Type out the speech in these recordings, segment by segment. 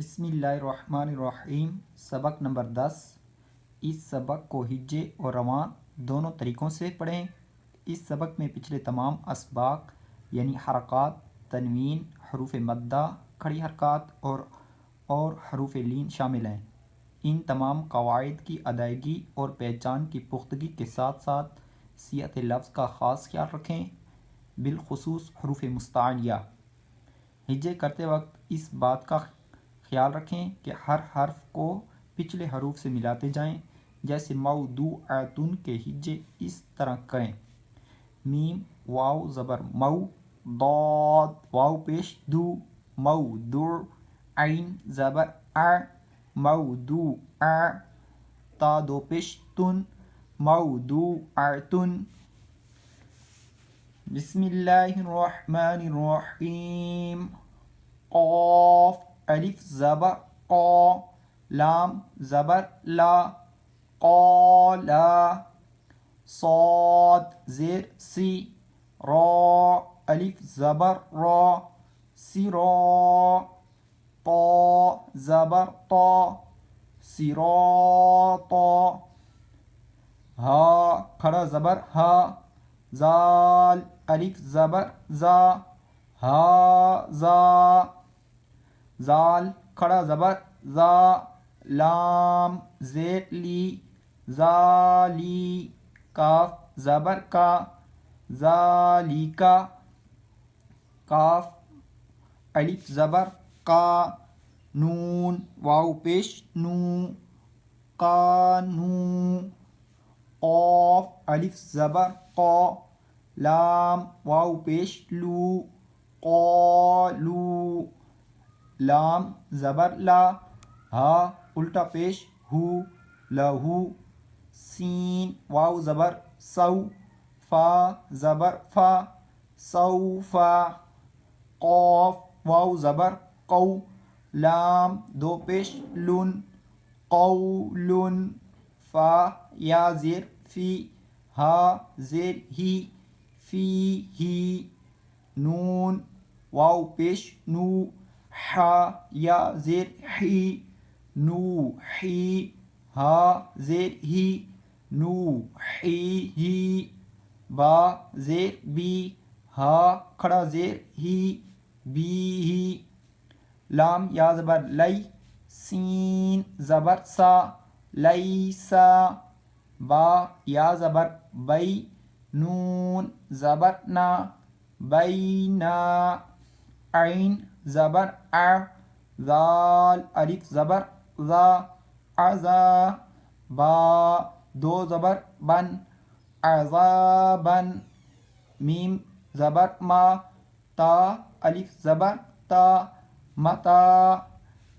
بسم اللہ الرحمن الرحیم۔ سبق نمبر 10۔ اس سبق کو ہجے اور روان دونوں طریقوں سے پڑھیں۔ اس سبق میں پچھلے تمام اسباق یعنی حرکات، تنوین، حروف مدہ، کھڑی حرکات اور حروف لین شامل ہیں۔ ان تمام قواعد کی ادائیگی اور پہچان کی پختگی کے ساتھ ساتھ صحت لفظ کا خاص خیال رکھیں، بالخصوص حروف مستعلیہ۔ ہجے کرتے وقت اس بات کا خیال رکھیں کہ ہر حرف کو پچھلے حروف سے ملاتے جائیں، جیسے موضوعاتن کے ہجے اس طرح کریں: میم واو زبر مو، ضاد واو پیش دو، موضوع، عین زبر ع، موضوعا، تا دو پیش تن، موضوعاتن۔ بسم اللہ الرحمن الرحیم۔ قاف الف زبر قا، لام زبر لا، قالا، صاد زیر سی، را الف زبر را، سرا، طا زبر طا، صراطا، ہا کھڑا زبر ہا، زال الف زبر زا، ہازا، زال کھڑا زبر زا، لام زیر لی، زالی، کاف زبر کا، ذالکا، کاف الف زبر کا، نون واو پیش نو، قانو، قاف الف زبر قا، لام واو پیش لو، قالو، لام زبر لا، ہا الٹا پیش ہو، لہو، سین واو زبر سو، فا زبر فا، سوفا، قاف واو زبر قو، لام دو پیش لن، قولن، فا یا زیر فی، ہا زیر ہی، فی ہی، نون واو پیش نو، حا یا زیر حی، نو حی، ہا زیر ہی، نو حی ہی، با زیر بی، ہا کھڑا زیر ہی، بی ہی، لام یا زبر لی، سین زبر سا، لیسا، با یا زبر بی، نون زبر نا، بینا، عین زبر ع، ذال الف زبر ذا، عذا، با دو زبر بن، عذابا، میم زبر ما، تا الف زبر تا، متا،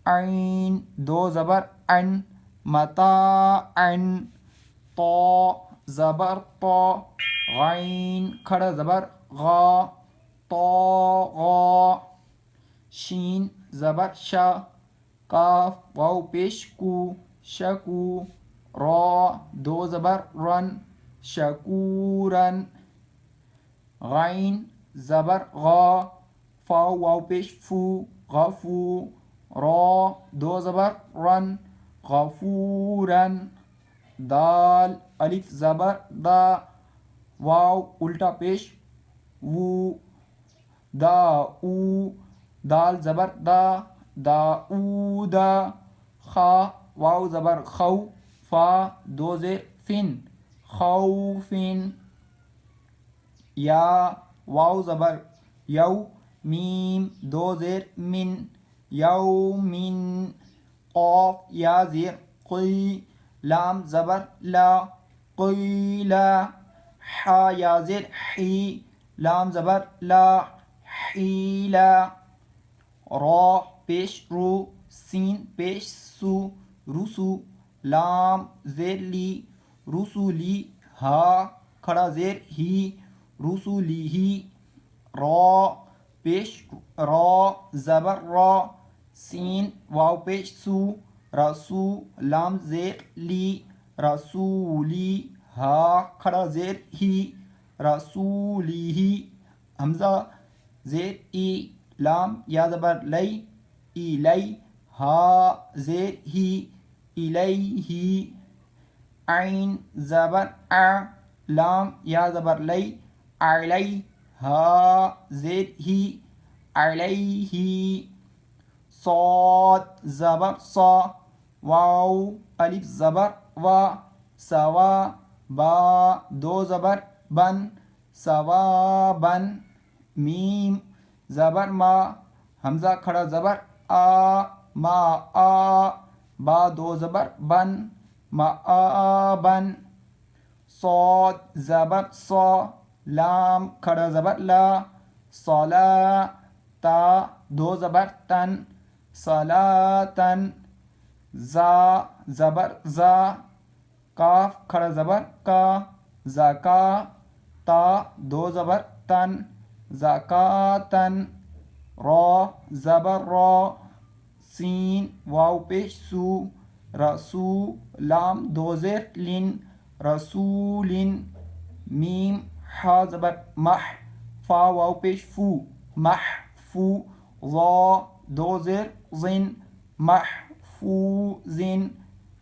عین دو زبر عن، متاعا، طا زبر طا، غین کھڑا زبر غا، طاغا، شین زبر شا، کاف واو پیش کو، شکو، را دو زبر رن، شکورن، غین زبر غا، فا واو پیش فو، غفو، را دو زبر رن، غفورن، دال الف زبر دا، واو الٹا پیش وو، دا او، دال زبر دا، داؤدا، خا واو زبر خو، فا دو زیر فن، خوفن، یا واو زبر یو، میم دو زیر من، یومن، قاف یا زیر قی، لام زبر لا، قیلا، حا یا زیر حی، لام زبر لا، حیلا، را پیش رو، سین پیش سو، رسو، لام زیر لی، رسولی، ہا کھڑا زیر ہی، رسولی، را پیش را زبر را، سین واو پیش سو، رسو، لام زیر لی، رسولی، ہا کھڑا زیر ہی، رسولی، حمزہ زیر ای، لام یا زبر لی، ای لی، ہا زیر ہی الیہ عین زبر ا لام یا زبر لی علی ہا زیر ہی علیہ صاد زبر صا واو الف زبر وا سوا با دو زبر بن ثوابن میم زبر ما حمزہ کھڑا زبر آ ما آ با دو زبر بن معابن صاد زبر صا لام کھڑا زبر لا صلا تا دو زبر تن صلاتن زا زبر زا کاف کھڑا زبر کا زکا تا دو زبر تن زکاتن را زبر را سین واو پیش سو رسو لام دو زیر لن رسولن میم حا زبر مح فا واو پیش فو محفو ضا دو زیر زن محفوظن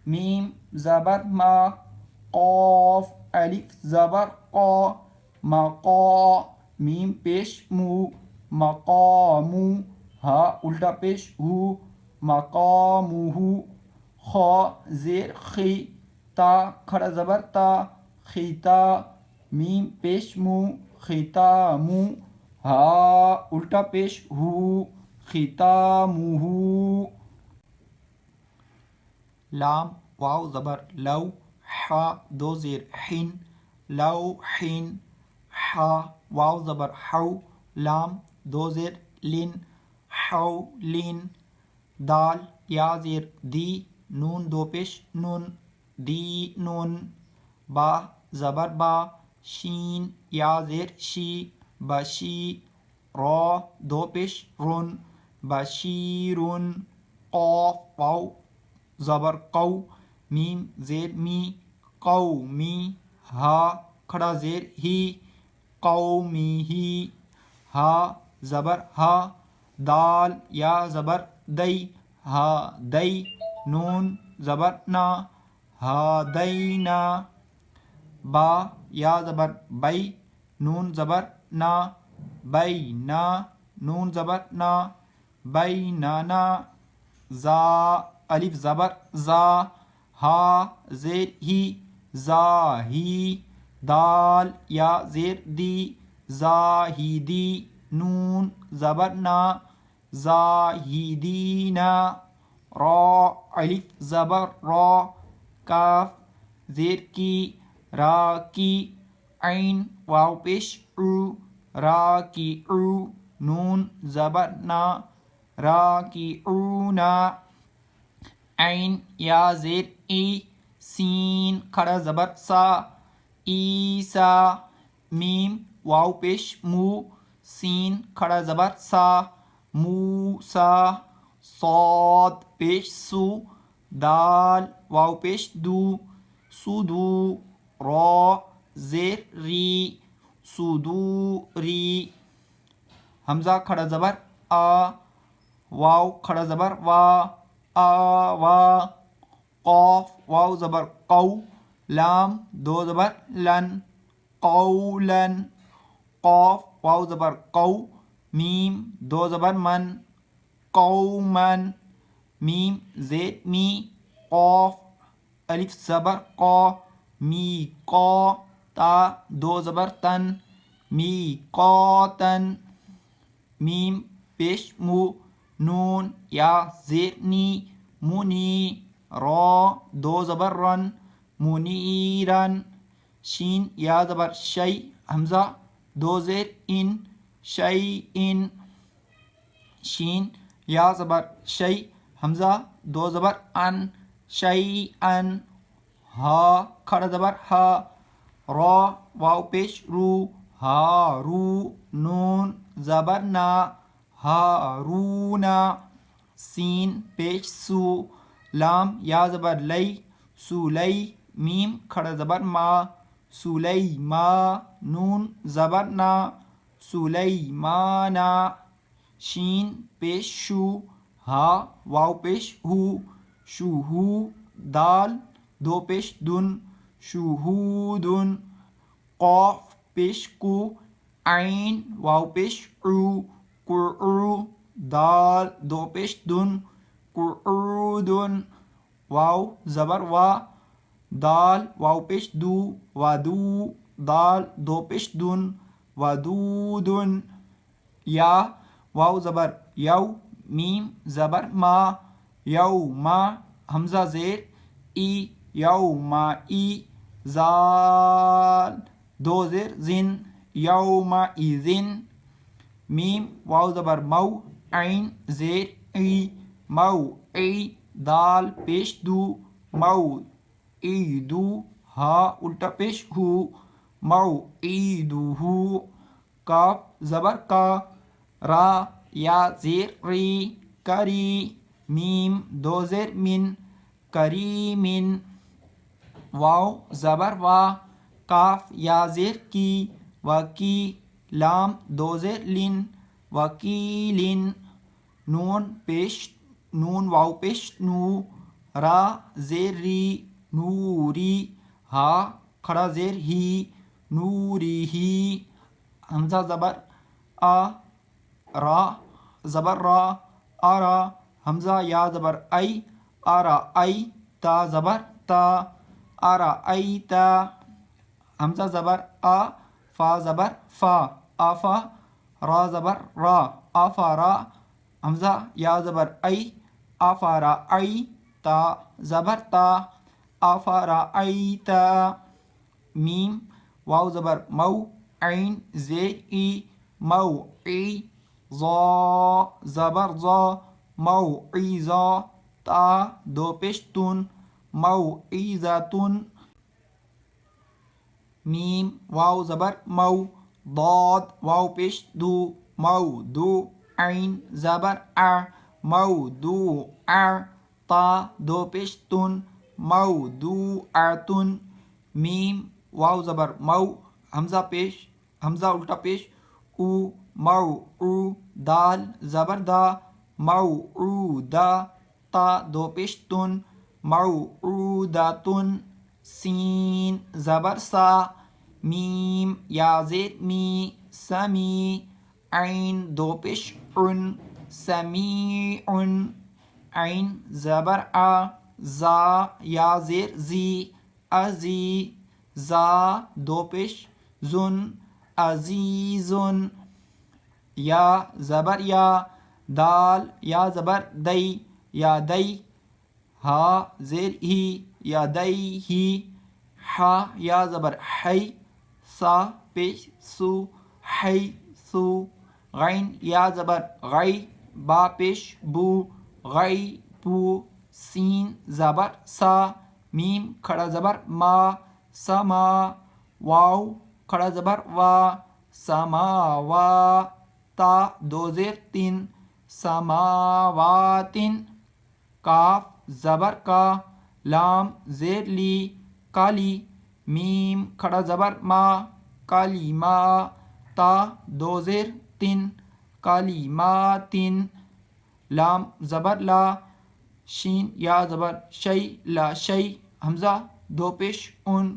میم زبر ما قاف الف زبر قا مقا میم پیش مو مقامو ہا الٹا پیش ہو مقامو خا زیر خی تا کھڑا زبر تا خیتا میم پیش مو ختامو ہا الٹا پیش ہو ختامو لام واو زبر لو حا دو زیر حن لو حن حا واو زبر حو لام دو زیر لن حو لن دال یا زیر دی نون دو پیش نون دی نون با زبر با شین یا زیر شی بشی را دو پیش رن بشیرن قاف واو زبر قو میم زیر می قومی ہا کھڑا زیر ہی قومی ہی ہا زبر ہا دال یا زبر دئی ہا دئی نون زبر نا ہا دینا با یا زبر بئی نون زبر نا بئی نا نون زبر نا بئی نا زا الف زبر زا ہا زیر ہی زاہی دال یا زیر دی زاہدی نون زبر نا زاہدینا را الف زبر را کاف زیر کی را کی عین واو پیش او را کی او نون زبر نا را کی اونا عین یا زیر ای سین کھڑا زبر سا عیسا میم واو پیش مو سین کھڑا زبر سا موسا صاد پیش سو دال واو پیش دو سودو را زیر ری صدوری حمزہ کھڑا زبر آ واو کھڑا زبر وا آوا قاف واو زبر قو لام دو زبر لن قولن قاف واو زبر قو میم دو زبر من قومن میم زیر می قاف الف زبر قا می قا تا دو زبر تن می قاتن میم پیش مو نون یا زیر نی منی را دو زبر رن منیرن شین یا زبر شی حمزہ دو زیر ان شی ان شین یا زبر شی حمزہ دو زبر ان شی ان ہا کھڑا زبر ہا را واو پیش رو ہارو نون زبر نا ہارونا سین پیش سو لام یا زبر لئی سولی میم کھڑا زبر ما سولی ما نون زبر نا سولی مانا شین پیش شو ہا واو پیش ہو شوہو دال دو پیش دن شوہودن قاف پیش کو عین واو پیش عو قعو دال دو پیش دن قعودن واو زبر وا دال واو پیش دو ودو دال دو پیش دن ودودن یا واو زبر یو میم زبر ما یوما حمزہ زیر ای یوما ای زال دو زیر زن یوما ایزن میم واو زبر مو عین زیر ای مو ای دال پیش دو مو ای دو ہا الٹا پیش ہو مو ای دو ہو کاف زبر کا را یا زیر ری کری میم دو زیر من کریمن واو زبر وا کاف یا زیر کی وکی لام دو زیر لن وکیلن نون واو پیش نو را زیر ری نوری ہا کھڑا زیر ہی نوری ہی حمزہ زبر آ را زبر را آرا حمزہ یا زبر ای آرا ای تا زبر تا آرا ای تا حمزہ زبر آ فا زبر فا آفا را زبر را آفا را حمزہ یا زبر ای آفا را ای تا زبر تا آفا را ای تا میم واو زبر مو عین زیر ای مو ای ضا زبر ضا موعظہ تا دو پیش تن موعظۃ میم واو زبر مو ضاد واو پیش دو مو دو عین زبر ا مو دو تا دو پیش تن موضوعۃ میم واو زبر مو حمزہ الٹا پیش او مو او دال زبر دا موعودہ تا دو پیش تن موعودۃ سین زبر سا میم یا زیر می سمی عین دو پیش عن سمیع عین زبر آ زا یا زیر زی ازی زا دو پیش زن عزیزن یا زبر یا دال یا زبر دی یا دی ہا زیر ہی یا دی ہی ہا یا زبر حی سا پیش سو حی سو غین یا زبر غی با پیش بو غی بو سین زبر سا میم کھڑا زبر ما سما واو کھڑا زبر وا سماوا تا دو زیر تین سماواتن کاف زبر کا لام زیر لی کالی میم کھڑا زبر ما کالیما تا دو زیر تین کالیماتن لام زبر لا شین یا زبر شی لا شی حمزہ دو پیش ان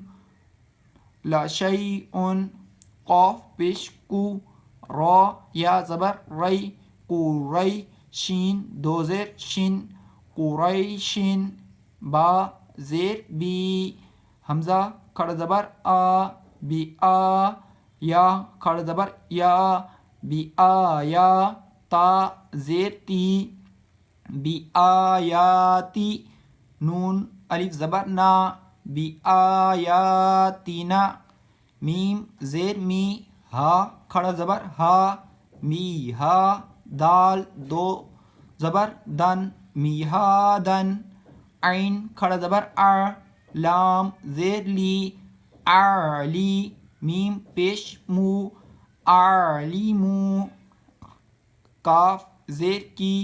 لا شی ان قاف پیش کو را یا زبر ری قوری شین دو زیر شن قریشن با زیر بی حمزہ کھڑا زبر آ بی آ یا کھڑا زبر یا بی آیا تا زیر تی بی آیاتی نون الف زبر نا بی آیاتنا میم زیر می ہا کھڑا زبر ہا می ہا دال دو زبر دن میہادن عین کھڑا زبر ا لام زیر لی اعلی میم پیش مو اعلیمو کاف زیر کی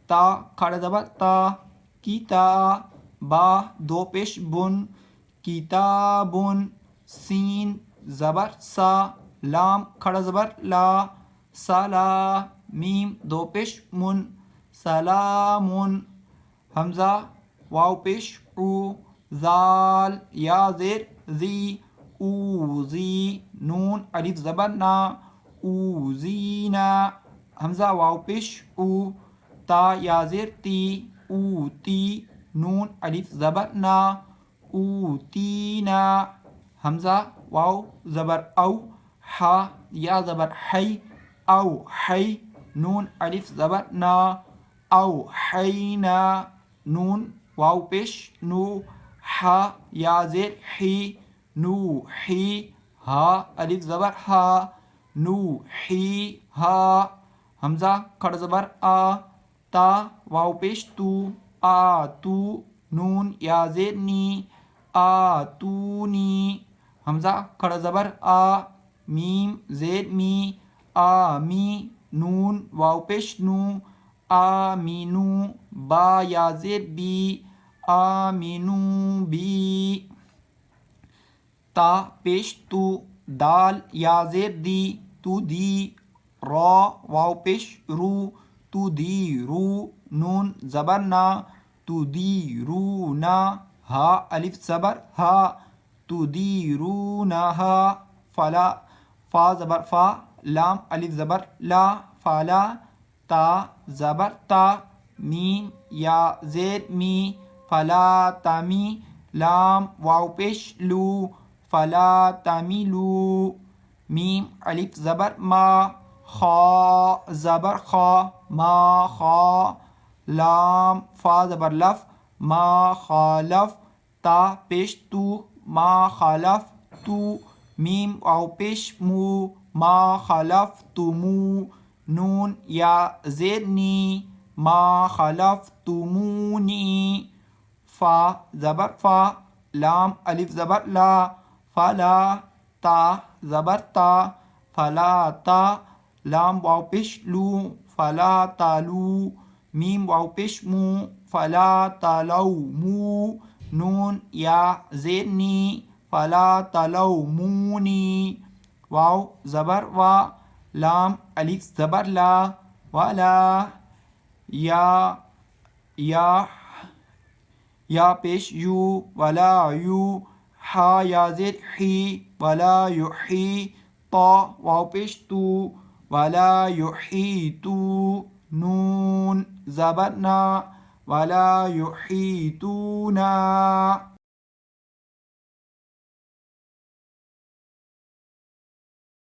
تا کھڑا زبر تا کیتا با دو پیش بن کتابن سین زبر سا لام کھڑا زبر لا سالا میم دو پیش من سلام حمزہ واو پیش او زال یا زیر زی اوزی نون الف زبر نا اوزینا حمزہ واو پیش او تا یا زیر تی اوتی نون الف زبر نا اوتینا حمزہ واو زبر او ہا یا زبر حی او حی نون الف زبر نا او حینا نون واو پیش نو ہا یا زیر حی نو حی ہا الف زبر ہا نو حی ہا حمزہ کھڑ زبر آ تا واو پیش تو آ تو نون یا زیر نی آ تو نی حمزہ کھڑ زبر آ میم زیر می آ می نون واو پیش نو آمینو با یا زیر بی آمینو بی تا پیش تو دال یا زیر دی تو دی را واو پیش رو تو دی رو نون زبر نا تو دی رو نا ہا الف زبر ہا تو دی رو نا ہا فلا فا زبر فا لام الف زبر لا فلا تا زبر تا میم یا زیر می فلا تمی لام واو پیش لو فلا تمیلو میم الف زبر ما خا زبر خا ما خا لام فا زبر لف ما خالف تا پیش تو ما خالف تو میم واو پیش مو ما خلفتمو نون یا زیر نی ما خلفتمونی فا زبر فا لام الف زبر لا فلا تا زبر تا فلا تا لام واو پیش لو فلا تالو میم واو پیش مو فلا تلومو نون یا زیر نی فلا تلومونی واو زبر وا لام الف زبر لا ولا یا پیش یو ولا یو ہا یا زیر حی ولا یحی طا واو پیش تو ولا یحیطو نون زبر نا ولا یحیطونا